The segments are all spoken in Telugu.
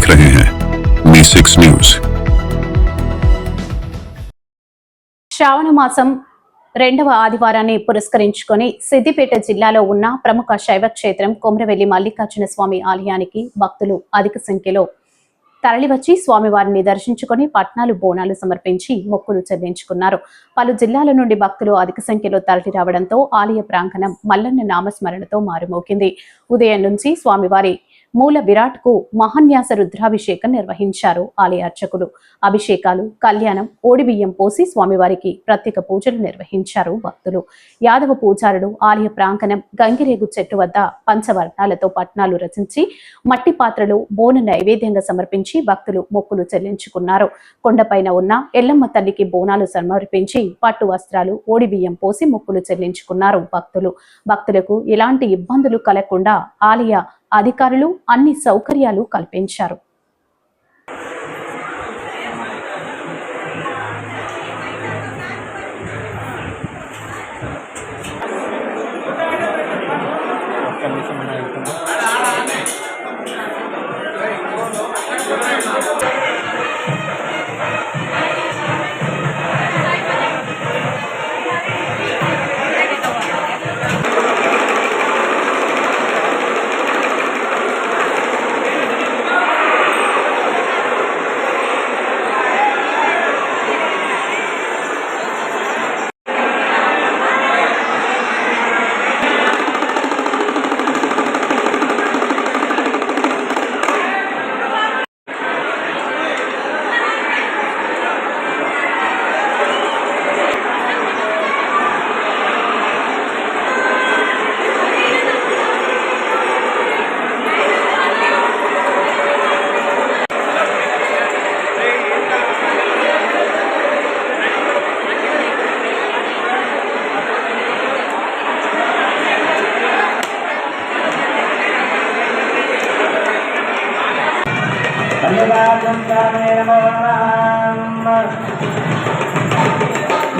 रहे हैं मी6 न्यूज। శ్రావణ మాసం రెండవ ఆదివారాన్ని పురస్కరించుకొని సిద్దిపేట జిల్లాలో ఉన్న ప్రముఖ శైవ క్షేత్రం కొమరవెల్లి మల్లికార్జున స్వామి ఆలయానికి భక్తులు అధిక సంఖ్యలో తరలివచ్చి స్వామివారిని దర్శించుకొని పట్నాలు బోనాలు సమర్పించి మొక్కులు చెల్లించుకున్నారు. పలు జిల్లాల నుండి భక్తులు అధిక సంఖ్యలో తరలి రావడంతో ఆలయ ప్రాంగణం మల్లన్న నామస్మరణతో మారుమోగింది. ఉదయం నుంచి స్వామివారి మూల విరాట్ కు మహాన్యాస రుద్రాభిషేకం నిర్వహించారు ఆలయ అర్చకులు. అభిషేకాలు, కళ్యాణం, ఓడిబియ్యం పోసి స్వామివారికి ప్రత్యేక పూజలు నిర్వహించారు భక్తులు. యాదవ పూజారులు ఆలయ ప్రాంగణం గంగిరేగు చెట్టు వద్ద పంచవర్ణాలతో పట్నాలు రచించి మట్టి పాత్రలు బోన నైవేద్యంగా సమర్పించి భక్తులు మొక్కులు చెల్లించుకున్నారు. కొండపైన ఉన్న ఎల్లమ్మ తల్లికి బోనాలు సమర్పించి పట్టు వస్త్రాలు, ఓడిబియ్యం పోసి మొక్కులు చెల్లించుకున్నారు భక్తులు. భక్తులకు ఎలాంటి ఇబ్బందులు కలగకుండా ఆలయ అధికారులు అన్ని సౌకర్యాలు కల్పించారు.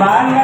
Bang